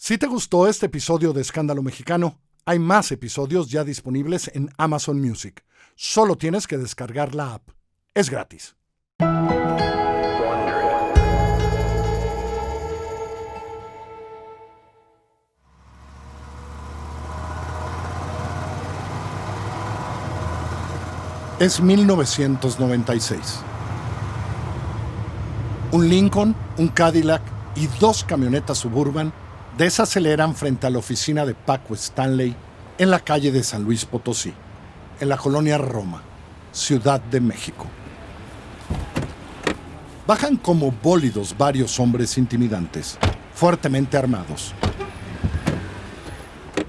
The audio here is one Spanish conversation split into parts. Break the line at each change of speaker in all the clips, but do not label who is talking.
Si te gustó este episodio de Escándalo Mexicano, hay más episodios ya disponibles en Amazon Music. Solo tienes que descargar la app. Es gratis. Es 1996. Un Lincoln, un Cadillac y 2 camionetas Suburban desaceleran frente a la oficina de Paco Stanley en la calle de San Luis Potosí, en la colonia Roma, Ciudad de México. Bajan como bólidos varios hombres intimidantes, fuertemente armados.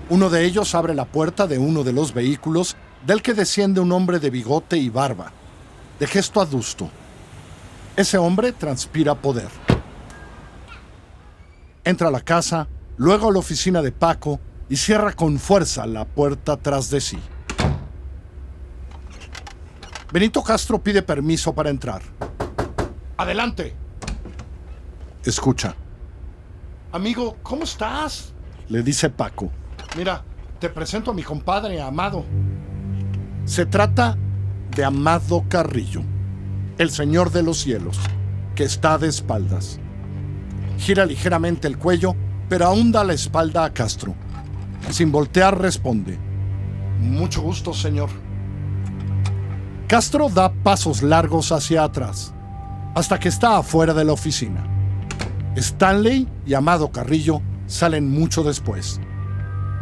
Uno de ellos abre la puerta de uno de los vehículos, del que desciende un hombre de bigote y barba, de gesto adusto. Ese hombre transpira poder. Entra a la casa, luego a la oficina de Paco y cierra con fuerza la puerta tras de sí. Benito Castro pide permiso para entrar. ¡Adelante! Escucha. Amigo, ¿cómo estás? Le dice Paco. Mira, te presento a mi compadre Amado. Se trata de Amado Carrillo, el señor de los cielos, que está de espaldas. Gira ligeramente el cuello, pero aún da la espalda a Castro. Sin voltear responde: mucho gusto, señor. Castro da pasos largos hacia atrás, hasta que está afuera de la oficina. Stanley y Amado Carrillo salen mucho después.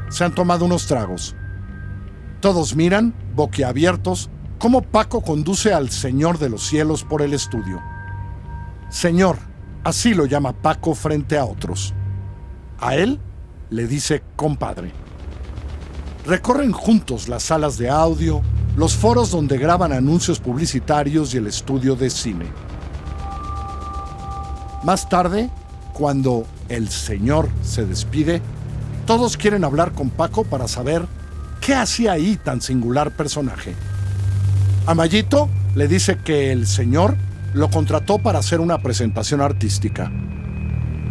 Se han tomado unos tragos. Todos miran, boquiabiertos, cómo Paco conduce al señor de los cielos por el estudio. Señor, así lo llama Paco frente a otros. A él le dice compadre. Recorren juntos las salas de audio, los foros donde graban anuncios publicitarios y el estudio de cine. Más tarde, cuando el señor se despide, todos quieren hablar con Paco para saber qué hacía ahí tan singular personaje. A Mayito le dice que el señor lo contrató para hacer una presentación artística.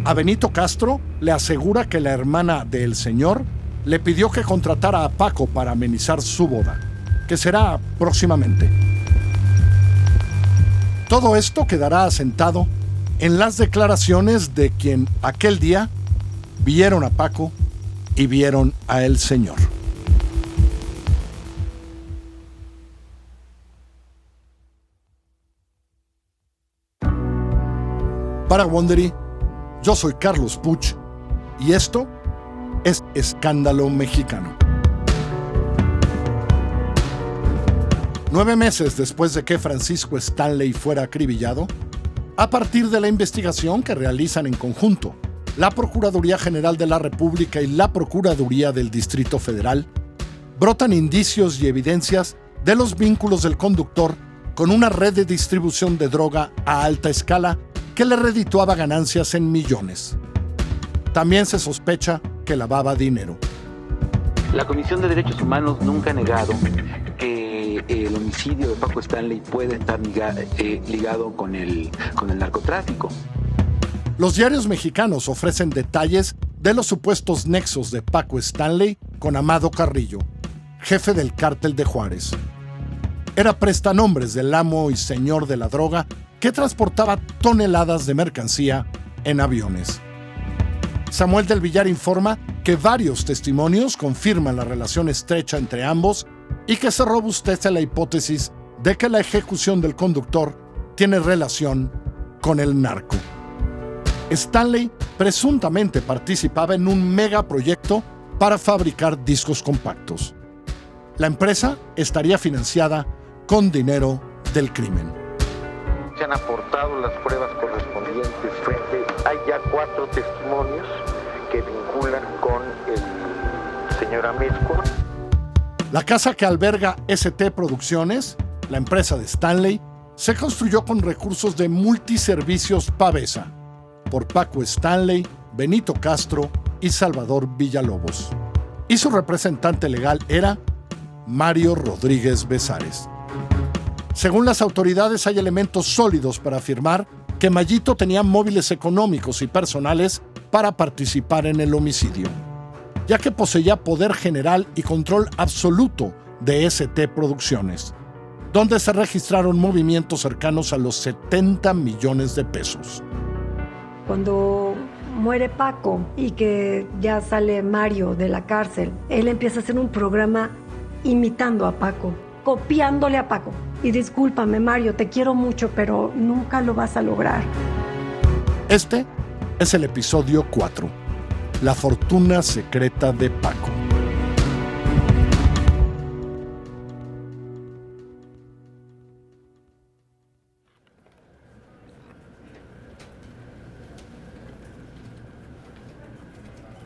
A Benito Castro le asegura que la hermana del señor le pidió que contratara a Paco para amenizar su boda, que será próximamente. Todo esto quedará asentado en las declaraciones de quien aquel día vieron a Paco y vieron a el señor. Para Wondery, yo soy Carlos Puch y esto es Escándalo Mexicano. 9 meses después de que Francisco Stanley fuera acribillado, a partir de la investigación que realizan en conjunto la Procuraduría General de la República y la Procuraduría del Distrito Federal, brotan indicios y evidencias de los vínculos del conductor con una red de distribución de droga a alta escala que le redituaba ganancias en millones. También se sospecha que lavaba dinero.
La Comisión de Derechos Humanos nunca ha negado que el homicidio de Paco Stanley puede estar ligado con el narcotráfico.
Los diarios mexicanos ofrecen detalles de los supuestos nexos de Paco Stanley con Amado Carrillo, jefe del cártel de Juárez. Era prestanombres del amo y señor de la droga que transportaba toneladas de mercancía en aviones. Samuel del Villar informa que varios testimonios confirman la relación estrecha entre ambos y que se robustece la hipótesis de que la ejecución del conductor tiene relación con el narco. Stanley presuntamente participaba en un megaproyecto para fabricar discos compactos. La empresa estaría financiada con dinero del crimen.
Se han aportado las pruebas correspondientes. Hay ya 4 testimonios que vinculan con el señor Amezcua.
La casa que alberga ST Producciones, la empresa de Stanley, se construyó con recursos de Multiservicios Pavesa, por Paco Stanley, Benito Castro y Salvador Villalobos. Y su representante legal era Mario Rodríguez Besares. Según las autoridades, hay elementos sólidos para afirmar que Mayito tenía móviles económicos y personales para participar en el homicidio, ya que poseía poder general y control absoluto de ST Producciones, donde se registraron movimientos cercanos a los 70 millones de pesos.
Cuando muere Paco y que ya sale Mario de la cárcel, él empieza a hacer un programa imitando a Paco, copiándole a Paco. Y discúlpame, Mario, te quiero mucho, pero nunca lo vas a lograr.
Este es el episodio 4, La fortuna secreta de Paco.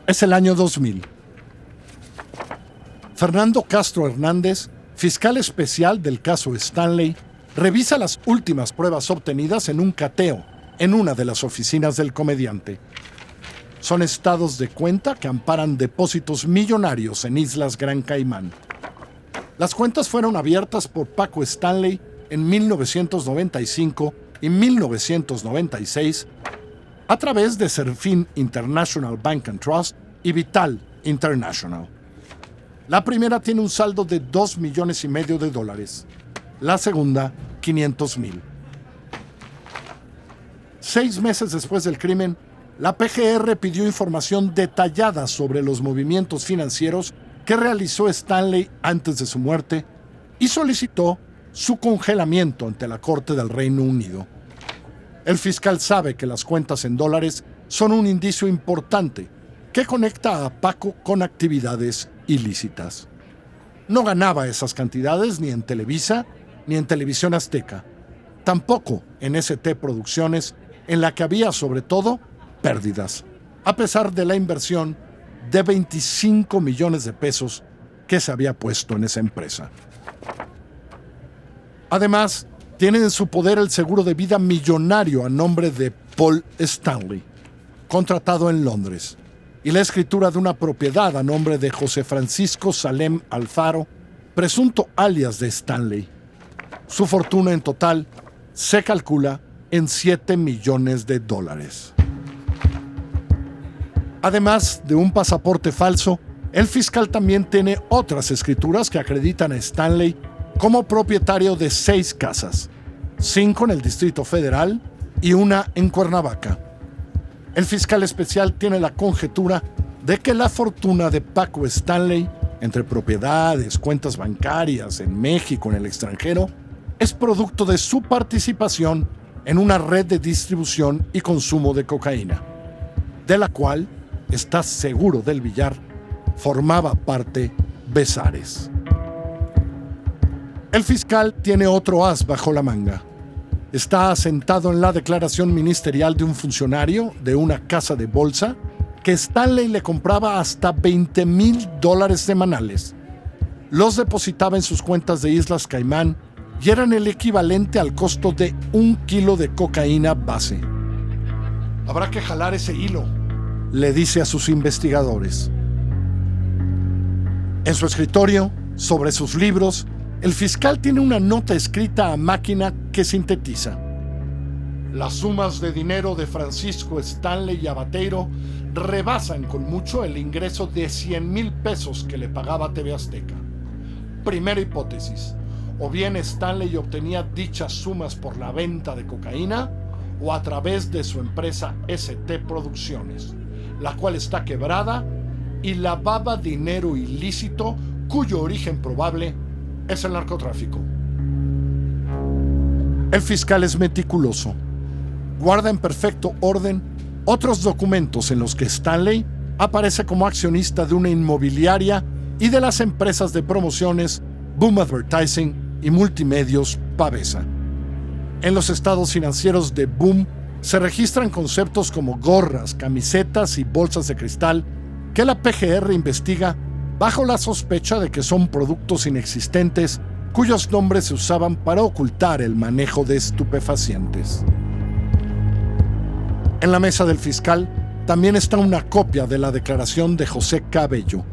Es el año 2000. Fernando Castro Hernández, fiscal especial del caso Stanley, revisa las últimas pruebas obtenidas en un cateo en una de las oficinas del comediante. Son estados de cuenta que amparan depósitos millonarios en Islas Gran Caimán. Las cuentas fueron abiertas por Paco Stanley en 1995 y 1996 a través de Serfín International Bank and Trust y Vital International. La primera tiene un saldo de $2,5 millones, la segunda $500,000. 6 meses después del crimen, la PGR pidió información detallada sobre los movimientos financieros que realizó Stanley antes de su muerte y solicitó su congelamiento ante la Corte del Reino Unido. El fiscal sabe que las cuentas en dólares son un indicio importante que conecta a Paco con actividades ilícitas. No ganaba esas cantidades ni en Televisa ni en Televisión Azteca, tampoco en ST Producciones, en la que había sobre todo pérdidas, a pesar de la inversión de 25 millones de pesos que se había puesto en esa empresa. Además, tiene en su poder el seguro de vida millonario a nombre de Paul Stanley, contratado en Londres, y la escritura de una propiedad a nombre de José Francisco Salem Alfaro, presunto alias de Stanley. Su fortuna en total se calcula en $7 millones. Además de un pasaporte falso, el fiscal también tiene otras escrituras que acreditan a Stanley como propietario de 6 casas, 5 en el Distrito Federal y 1 en Cuernavaca. El fiscal especial tiene la conjetura de que la fortuna de Paco Stanley, entre propiedades, cuentas bancarias en México, en el extranjero, es producto de su participación en una red de distribución y consumo de cocaína, de la cual, está seguro del billar, formaba parte Besares. El fiscal tiene otro as bajo la manga. Está asentado en la declaración ministerial de un funcionario de una casa de bolsa que Stanley le compraba hasta $20,000 semanales. Los depositaba en sus cuentas de Islas Caimán y eran el equivalente al costo de 1 kilo de cocaína base. Habrá que jalar ese hilo, le dice a sus investigadores. En su escritorio, sobre sus libros, el fiscal tiene una nota escrita a máquina que sintetiza. Las sumas de dinero de Francisco Stanley y Abateiro rebasan con mucho el ingreso de 100,000 pesos que le pagaba TV Azteca. Primera hipótesis: o bien Stanley obtenía dichas sumas por la venta de cocaína o a través de su empresa ST Producciones, la cual está quebrada y lavaba dinero ilícito cuyo origen probable es el narcotráfico. El fiscal es meticuloso. Guarda en perfecto orden otros documentos en los que Stanley aparece como accionista de una inmobiliaria y de las empresas de promociones Boom Advertising y Multimedios Pavesa. En los estados financieros de Boom se registran conceptos como gorras, camisetas y bolsas de cristal que la PGR investiga bajo la sospecha de que son productos inexistentes cuyos nombres se usaban para ocultar el manejo de estupefacientes. En la mesa del fiscal también está una copia de la declaración de José Cabello,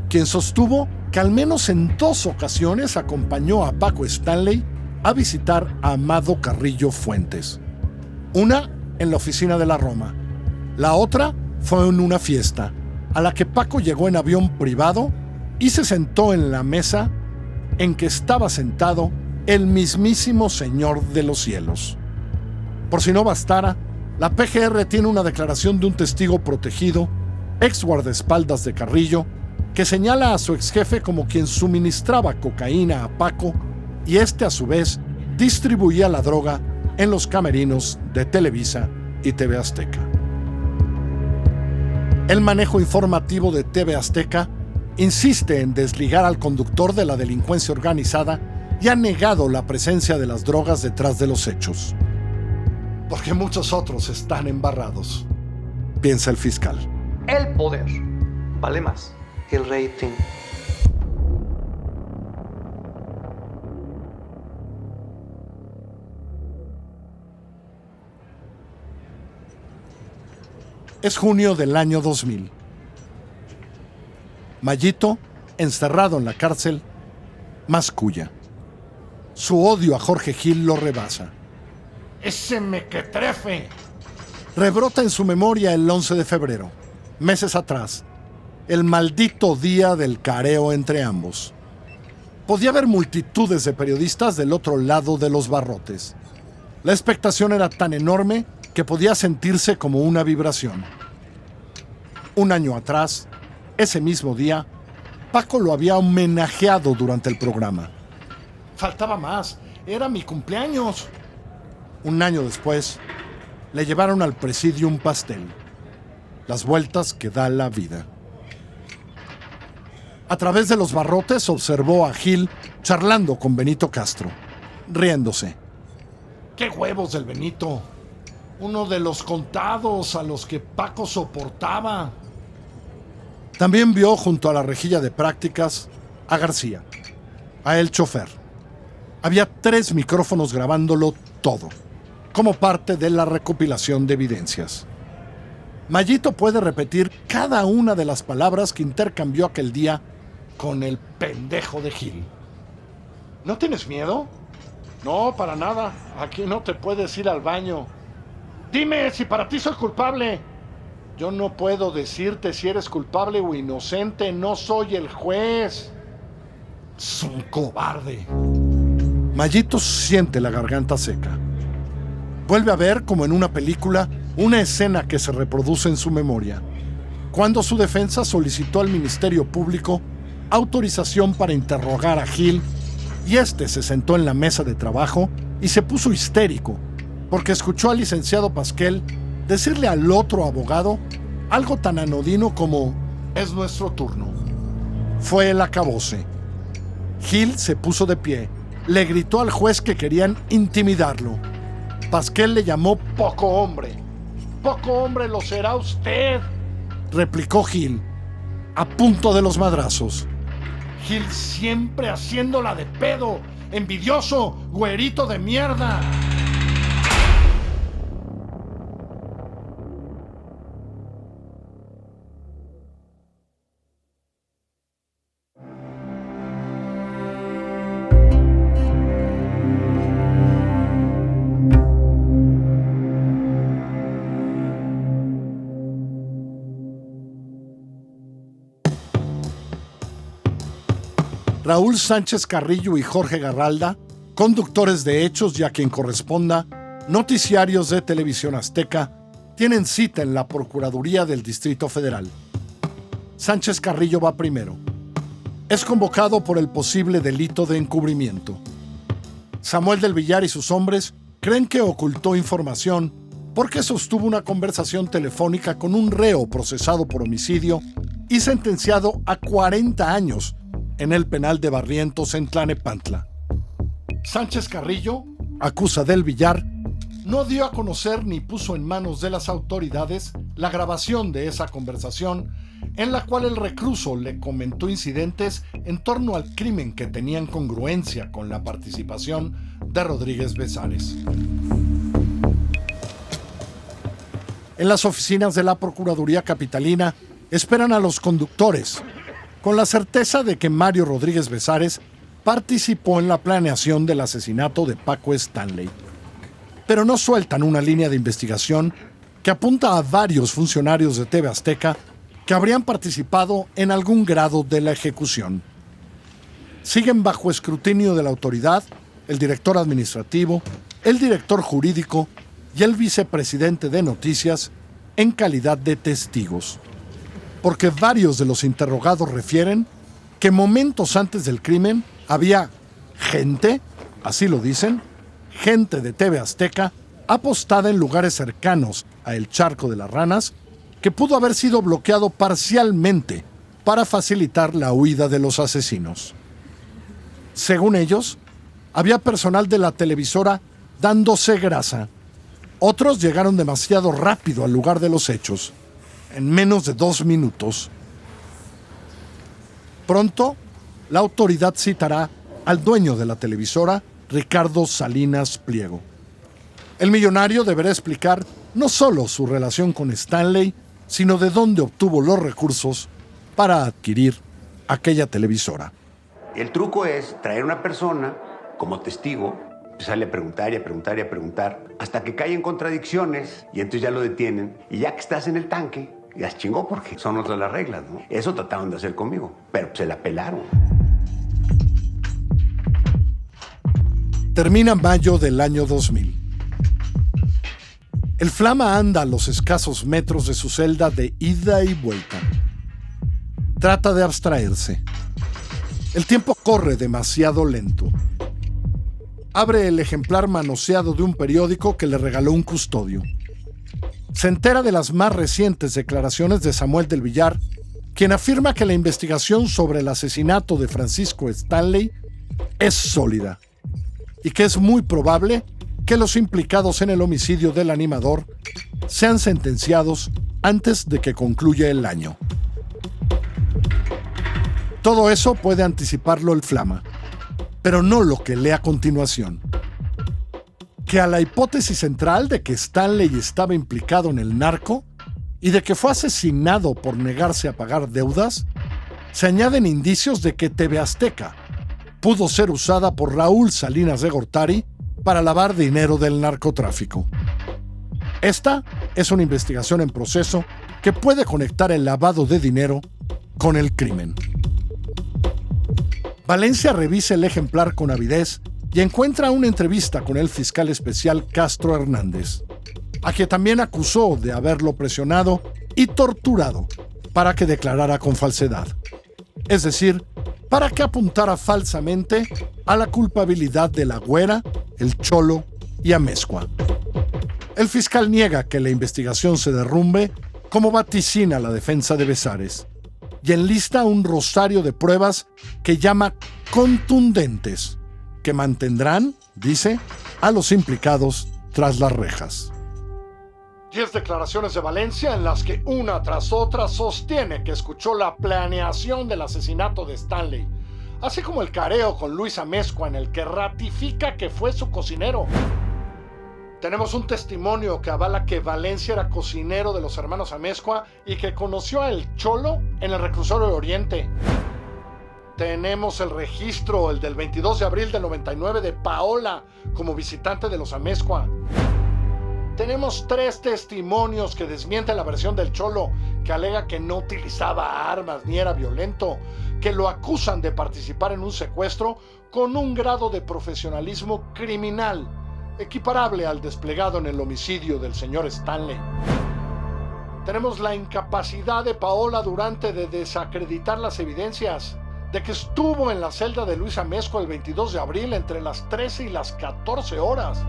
quien sostuvo que al menos en 2 ocasiones acompañó a Paco Stanley a visitar a Amado Carrillo Fuentes. Una en la oficina de la Roma, la otra fue en una fiesta a la que Paco llegó en avión privado y se sentó en la mesa en que estaba sentado el mismísimo Señor de los Cielos. Por si no bastara, la PGR tiene una declaración de un testigo protegido, ex guardaespaldas de Carrillo, que señala a su exjefe como quien suministraba cocaína a Paco y este a su vez distribuía la droga en los camerinos de Televisa y TV Azteca. El manejo informativo de TV Azteca insiste en desligar al conductor de la delincuencia organizada y ha negado la presencia de las drogas detrás de los hechos. Porque muchos otros están embarrados, piensa el fiscal.
El poder vale más que el rating.
Es junio del año 2000. Mayito, encerrado en la cárcel, masculla. Su odio a Jorge Gil lo rebasa. ¡Ese mequetrefe! Rebrota en su memoria el 11 de febrero, meses atrás, el maldito día del careo entre ambos. Podía haber multitudes de periodistas del otro lado de los barrotes. La expectación era tan enorme que podía sentirse como una vibración. Un año atrás, ese mismo día, Paco lo había homenajeado durante el programa. Faltaba más, era mi cumpleaños. Un año después, le llevaron al presidio un pastel. Las vueltas que da la vida. A través de los barrotes observó a Gil charlando con Benito Castro, riéndose. ¡Qué huevos del Benito! Uno de los contados a los que Paco soportaba. También vio junto a la rejilla de prácticas a García, a el chofer. Había 3 micrófonos grabándolo todo, como parte de la recopilación de evidencias. Mayito puede repetir cada una de las palabras que intercambió aquel día con el pendejo de Gil. ¿No tienes miedo? No, para nada. Aquí no te puedes ir al baño. Dime si para ti soy culpable. Yo no puedo decirte si eres culpable o inocente. No soy el juez. Es un cobarde. Mayito siente la garganta seca. Vuelve a ver, como en una película, una escena que se reproduce en su memoria. Cuando su defensa solicitó al Ministerio Público autorización para interrogar a Gil, y este se sentó en la mesa de trabajo y se puso histérico, porque escuchó al licenciado Pasquel decirle al otro abogado algo tan anodino como «es nuestro turno». Fue el acabose. Gil se puso de pie, le gritó al juez que querían intimidarlo. Pasquel le llamó «poco hombre». «Poco hombre lo será usted», replicó Gil, a punto de los madrazos. Gil siempre haciéndola de pedo, envidioso, güerito de mierda. Raúl Sánchez Carrillo y Jorge Garralda, conductores de Hechos y a quien corresponda, noticiarios de Televisión Azteca, tienen cita en la Procuraduría del Distrito Federal. Sánchez Carrillo va primero. Es convocado por el posible delito de encubrimiento. Samuel del Villar y sus hombres creen que ocultó información porque sostuvo una conversación telefónica con un reo procesado por homicidio y sentenciado a 40 años en el penal de Barrientos en Tlanepantla. Sánchez Carrillo, acusa del Villar, no dio a conocer ni puso en manos de las autoridades la grabación de esa conversación en la cual el recluso le comentó incidentes en torno al crimen que tenían congruencia con la participación de Rodríguez Besares. En las oficinas de la Procuraduría Capitalina esperan a los conductores, con la certeza de que Mario Rodríguez Besares participó en la planeación del asesinato de Paco Stanley. Pero no sueltan una línea de investigación que apunta a varios funcionarios de TV Azteca que habrían participado en algún grado de la ejecución. Siguen bajo escrutinio de la autoridad el director administrativo, el director jurídico y el vicepresidente de noticias en calidad de testigos, porque varios de los interrogados refieren que momentos antes del crimen había gente, así lo dicen, gente de TV Azteca apostada en lugares cercanos a el Charco de las Ranas, que pudo haber sido bloqueado parcialmente para facilitar la huida de los asesinos. Según ellos, había personal de la televisora dándose grasa. Otros llegaron demasiado rápido al lugar de los hechos, en menos de 2 minutos. Pronto, la autoridad citará al dueño de la televisora, Ricardo Salinas Pliego. El millonario deberá explicar no solo su relación con Stanley, sino de dónde obtuvo los recursos para adquirir aquella televisora.
El truco es traer una persona como testigo, empezarle a preguntar y a preguntar y a preguntar, hasta que cae en contradicciones y entonces ya lo detienen. Y ya que estás en el tanque, ya se chingó porque son otras las reglas, ¿no? Eso trataron de hacer conmigo, pero se la pelaron.
Termina mayo del año 2000. El Flama anda a los escasos metros de su celda de ida y vuelta. Trata de abstraerse. El tiempo corre demasiado lento. Abre el ejemplar manoseado de un periódico que le regaló un custodio. Se entera de las más recientes declaraciones de Samuel del Villar, quien afirma que la investigación sobre el asesinato de Francisco Stanley es sólida y que es muy probable que los implicados en el homicidio del animador sean sentenciados antes de que concluya el año. Todo eso puede anticiparlo el Flama, pero no lo que lee a continuación. Que a la hipótesis central de que Stanley estaba implicado en el narco y de que fue asesinado por negarse a pagar deudas, se añaden indicios de que TV Azteca pudo ser usada por Raúl Salinas de Gortari para lavar dinero del narcotráfico. Esta es una investigación en proceso que puede conectar el lavado de dinero con el crimen. Valencia revisa el ejemplar con avidez y encuentra una entrevista con el fiscal especial Castro Hernández, a quien también acusó de haberlo presionado y torturado para que declarara con falsedad. Es decir, para que apuntara falsamente a la culpabilidad de la Güera, el Cholo y Amezcua. El fiscal niega que la investigación se derrumbe, como vaticina la defensa de Besares, y enlista un rosario de pruebas que llama contundentes, que mantendrán, dice, a los implicados tras las rejas. 10 declaraciones de Valencia en las que una tras otra sostiene que escuchó la planeación del asesinato de Stanley, así como el careo con Luis Amezcua en el que ratifica que fue su cocinero. Tenemos un testimonio que avala que Valencia era cocinero de los hermanos Amezcua y que conoció a El Cholo en el reclusorio de Oriente. Tenemos el registro, el del 22 de abril del 99, de Paola como visitante de los Amezcua. Tenemos 3 testimonios que desmienten la versión del Cholo, que alega que no utilizaba armas ni era violento, que lo acusan de participar en un secuestro con un grado de profesionalismo criminal, equiparable al desplegado en el homicidio del señor Stanley. Tenemos la incapacidad de Paola Durante de desacreditar las evidencias, de que estuvo en la celda de Luis Amezcua el 22 de abril entre las 13 y las 14 horas.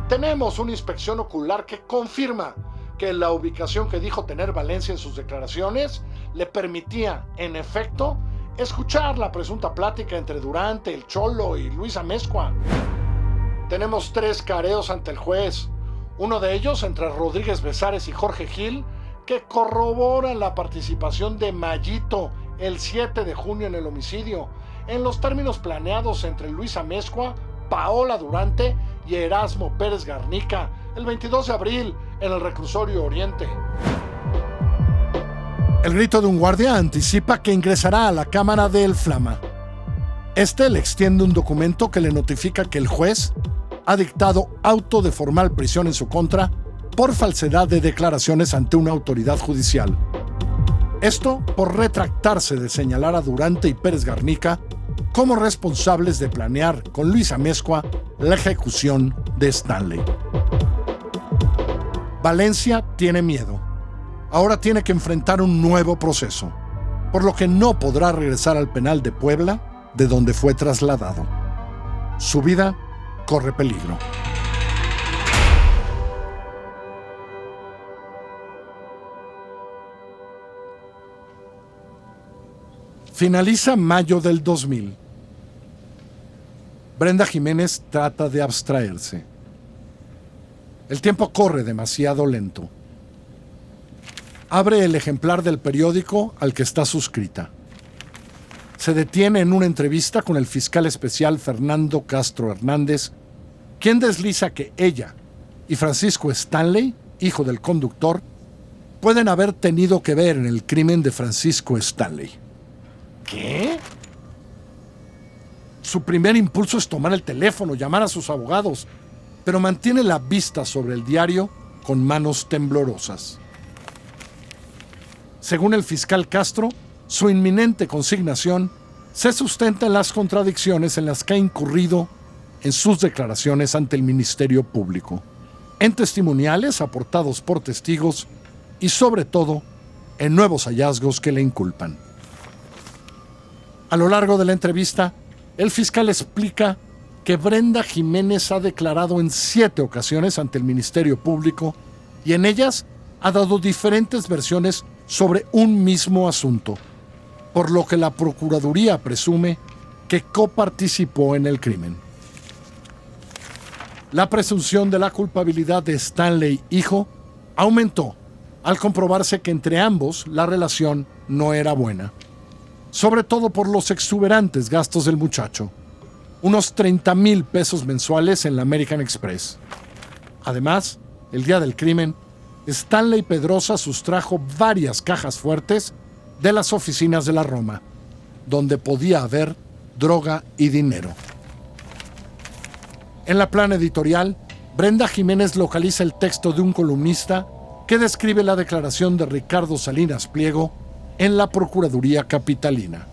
Tenemos una inspección ocular que confirma que la ubicación que dijo tener Valencia en sus declaraciones le permitía, en efecto, escuchar la presunta plática entre Durante, el Cholo y Luis Amezcua. Tenemos 3 careos ante el juez, uno de ellos entre Rodríguez Besares y Jorge Gil, que corroboran la participación de Mayito el 7 de junio en el homicidio, en los términos planeados entre Luis Amezcua, Paola Durante y Erasmo Pérez Garnica, el 22 de abril en el reclusorio Oriente. El grito de un guardia anticipa que ingresará a la cámara de El Flama. Este le extiende un documento que le notifica que el juez ha dictado auto de formal prisión en su contra por falsedad de declaraciones ante una autoridad judicial. Esto por retractarse de señalar a Durante y Pérez Garnica como responsables de planear con Luis Amezcua la ejecución de Stanley. Valencia tiene miedo. Ahora tiene que enfrentar un nuevo proceso, por lo que no podrá regresar al penal de Puebla, de donde fue trasladado. Su vida corre peligro. Finaliza mayo del 2000. Brenda Jiménez trata de abstraerse. El tiempo corre demasiado lento. Abre el ejemplar del periódico al que está suscrita. Se detiene en una entrevista con el fiscal especial Fernando Castro Hernández, quien desliza que ella y Francisco Stanley, hijo del conductor, pueden haber tenido que ver en el crimen de Francisco Stanley. ¿Qué? Su primer impulso es tomar el teléfono, llamar a sus abogados, pero mantiene la vista sobre el diario con manos temblorosas. Según el fiscal Castro, su inminente consignación se sustenta en las contradicciones en las que ha incurrido en sus declaraciones ante el Ministerio Público, en testimoniales aportados por testigos y, sobre todo, en nuevos hallazgos que le inculpan. A lo largo de la entrevista, el fiscal explica que Brenda Jiménez ha declarado en 7 ocasiones ante el Ministerio Público y en ellas ha dado diferentes versiones sobre un mismo asunto, por lo que la Procuraduría presume que coparticipó en el crimen. La presunción de la culpabilidad de Stanley, hijo, aumentó al comprobarse que entre ambos la relación no era buena, sobre todo por los exuberantes gastos del muchacho, unos 30,000 pesos mensuales en la American Express. Además, el día del crimen, Stanley Pedrosa sustrajo varias cajas fuertes de las oficinas de la Roma, donde podía haber droga y dinero. En la plana editorial, Brenda Jiménez localiza el texto de un columnista que describe la declaración de Ricardo Salinas Pliego en la Procuraduría Capitalina.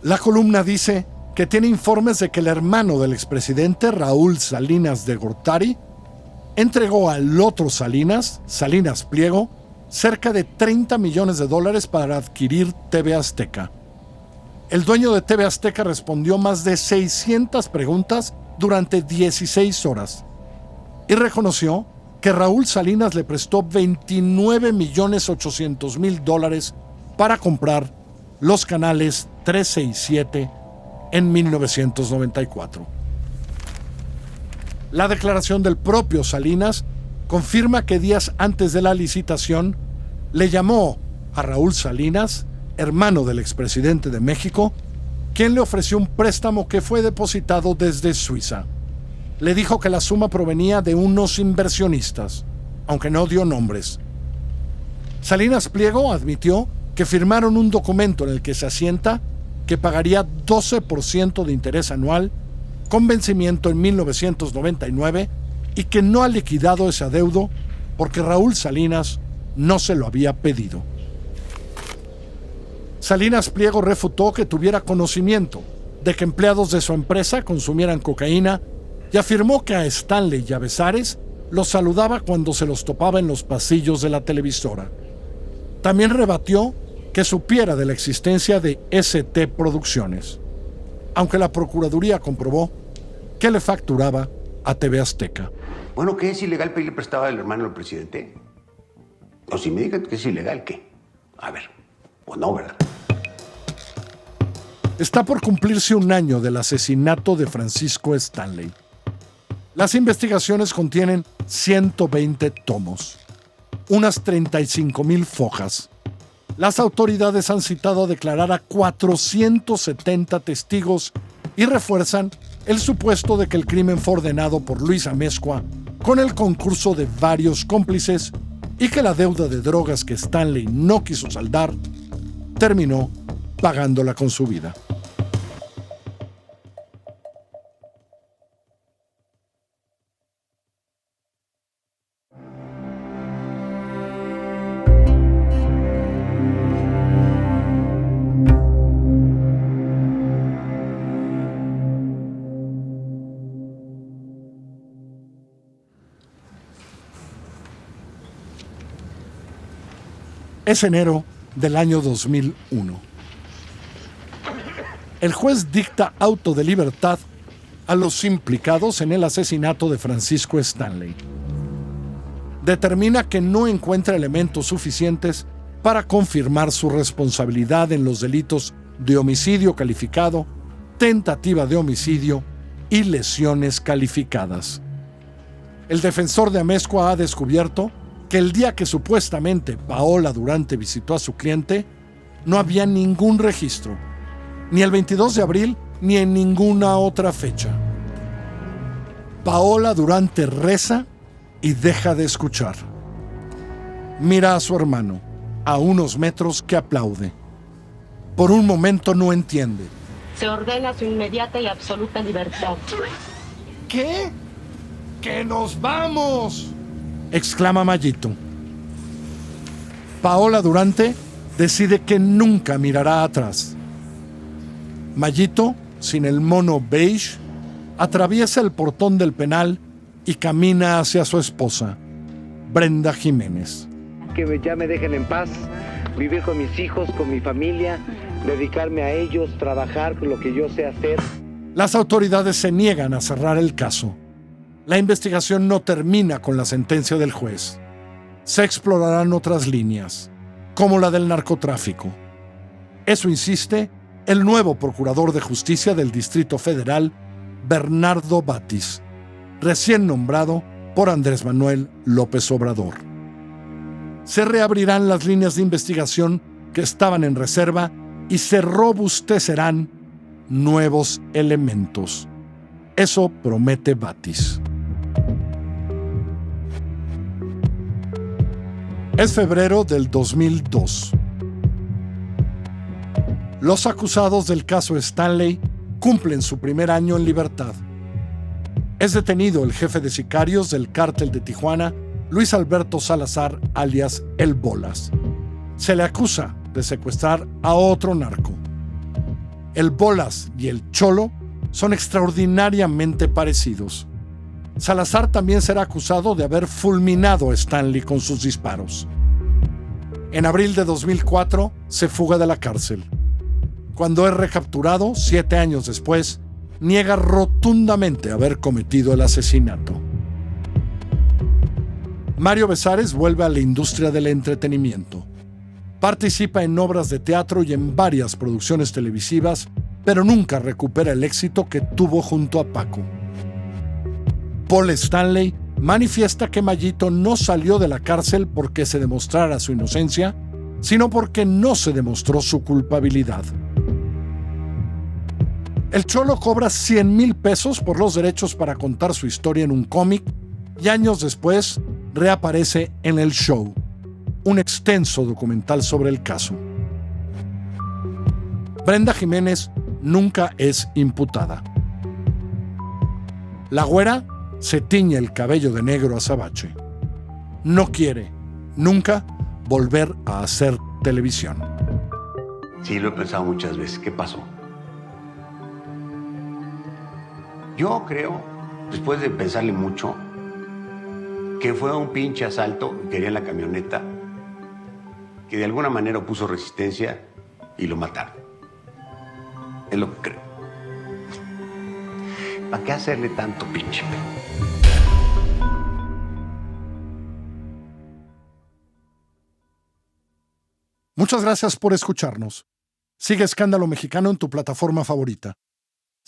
La columna dice que tiene informes de que el hermano del expresidente Raúl Salinas de Gortari entregó al otro Salinas Pliego, cerca de $30 millones para adquirir TV Azteca. El dueño de TV Azteca respondió más de 600 preguntas durante 16 horas y reconoció que Raúl Salinas le prestó $29,800,000 para comprar los canales 13 y 7 en 1994. La declaración del propio Salinas confirma que días antes de la licitación le llamó a Raúl Salinas, hermano del expresidente de México, quien le ofreció un préstamo que fue depositado desde Suiza. Le dijo que la suma provenía de unos inversionistas, aunque no dio nombres. Salinas Pliego admitió que firmaron un documento en el que se asienta que pagaría 12% de interés anual con vencimiento en 1999 y que no ha liquidado ese adeudo porque Raúl Salinas no se lo había pedido. Salinas Pliego refutó que tuviera conocimiento de que empleados de su empresa consumieran cocaína y afirmó que a Stanley y a Besares los saludaba cuando se los topaba en los pasillos de la televisora. También rebatió que supiera de la existencia de ST Producciones, aunque la Procuraduría comprobó que le facturaba a TV Azteca.
Bueno, ¿qué es ilegal pedirle prestado al hermano del presidente? O si me digan que es ilegal, ¿qué? A ver, pues no, ¿verdad?
Está por cumplirse un año del asesinato de Francisco Stanley. Las investigaciones contienen 120 tomos, unas 35,000 fojas. Las autoridades han citado a declarar a 470 testigos y refuerzan el supuesto de que el crimen fue ordenado por Luis Amezcua con el concurso de varios cómplices y que la deuda de drogas que Stanley no quiso saldar terminó pagándola con su vida. Es enero del año 2001. El juez dicta auto de libertad a los implicados en el asesinato de Francisco Stanley. Determina que no encuentra elementos suficientes para confirmar su responsabilidad en los delitos de homicidio calificado, tentativa de homicidio y lesiones calificadas. El defensor de Amezcua ha descubierto que el día que supuestamente Paola Durante visitó a su cliente, no había ningún registro, ni el 22 de abril ni en ninguna otra fecha. Paola Durante reza y deja de escuchar. Mira a su hermano, a unos metros, que aplaude. Por un momento no entiende.
Se ordena su inmediata y absoluta libertad.
¿Qué? ¡Que nos vamos!, exclama Mayito. Paola Durante decide que nunca mirará atrás. Mayito, sin el mono beige, atraviesa el portón del penal y camina hacia su esposa, Brenda Jiménez.
Que ya me dejen en paz, vivir con mis hijos, con mi familia, dedicarme a ellos, trabajar con lo que yo sé hacer.
Las autoridades se niegan a cerrar el caso. La investigación no termina con la sentencia del juez. Se explorarán otras líneas, como la del narcotráfico. Eso insiste el nuevo procurador de justicia del Distrito Federal, Bernardo Batis, recién nombrado por Andrés Manuel López Obrador. Se reabrirán las líneas de investigación que estaban en reserva y se robustecerán nuevos elementos. Eso promete Batis. Es febrero del 2002. Los acusados del caso Stanley cumplen su primer año en libertad. Es detenido el jefe de sicarios del cártel de Tijuana, Luis Alberto Salazar, alias El Bolas. Se le acusa de secuestrar a otro narco. El Bolas y el Cholo son extraordinariamente parecidos. Salazar también será acusado de haber fulminado a Stanley con sus disparos. En abril de 2004 se fuga de la cárcel. Cuando es recapturado, 7 años después, niega rotundamente haber cometido el asesinato. Mario Besares vuelve a la industria del entretenimiento. Participa en obras de teatro y en varias producciones televisivas, pero nunca recupera el éxito que tuvo junto a Paco. Paul Stanley manifiesta que Mayito no salió de la cárcel porque se demostrara su inocencia, sino porque no se demostró su culpabilidad. El Cholo cobra 100,000 pesos por los derechos para contar su historia en un cómic y años después reaparece en El Show, un extenso documental sobre el caso. Brenda Jiménez nunca es imputada. La güera se tiñe el cabello de negro azabache. No quiere, nunca, volver a hacer televisión.
Sí, lo he pensado muchas veces. ¿Qué pasó? Yo creo, después de pensarle mucho, que fue un pinche asalto que quería en la camioneta, que de alguna manera puso resistencia y lo mataron. Es lo que creo. ¿Para qué hacerle tanto pinche?
Muchas gracias por escucharnos. Sigue Escándalo Mexicano en tu plataforma favorita.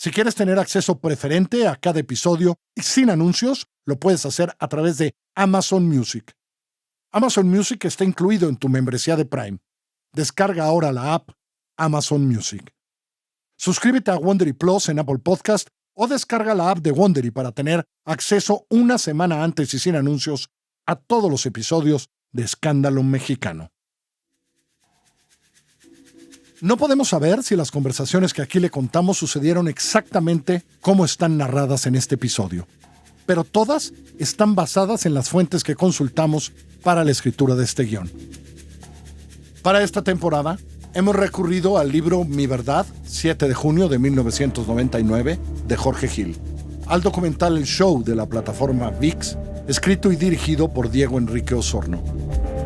Si quieres tener acceso preferente a cada episodio y sin anuncios, lo puedes hacer a través de Amazon Music. Amazon Music está incluido en tu membresía de Prime. Descarga ahora la app Amazon Music. Suscríbete a Wondery Plus en Apple Podcast o descarga la app de Wondery para tener acceso una semana antes y sin anuncios a todos los episodios de Escándalo Mexicano. No podemos saber si las conversaciones que aquí le contamos sucedieron exactamente como están narradas en este episodio, pero todas están basadas en las fuentes que consultamos para la escritura de este guión. Para esta temporada, hemos recurrido al libro Mi Verdad, 7 de junio de 1999, de Jorge Gil, al documental El Show de la plataforma ViX, escrito y dirigido por Diego Enrique Osorno.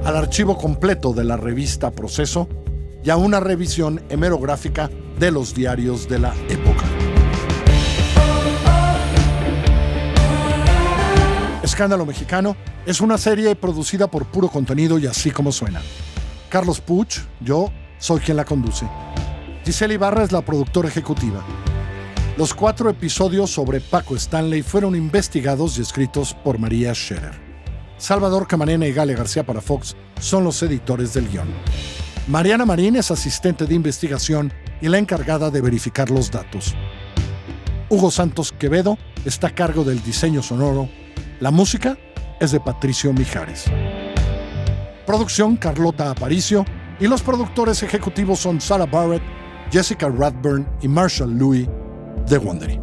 al archivo completo de la revista Proceso y a una revisión hemerográfica de los diarios de la época. Escándalo Mexicano es una serie producida por Puro Contenido y Así Como Suena. Carlos Puch, yo, soy quien la conduce. Giselle Ibarra es la productora ejecutiva. Los 4 episodios sobre Paco Stanley fueron investigados y escritos por María Scherer. Salvador Camarena y Gale García para Fox son los editores del guión. Mariana Marín es asistente de investigación y la encargada de verificar los datos. Hugo Santos Quevedo está a cargo del diseño sonoro. La música es de Patricio Mijares. Producción Carlota Aparicio y los productores ejecutivos son Sarah Barrett, Jessica Radburn y Marshall Louis de Wondery.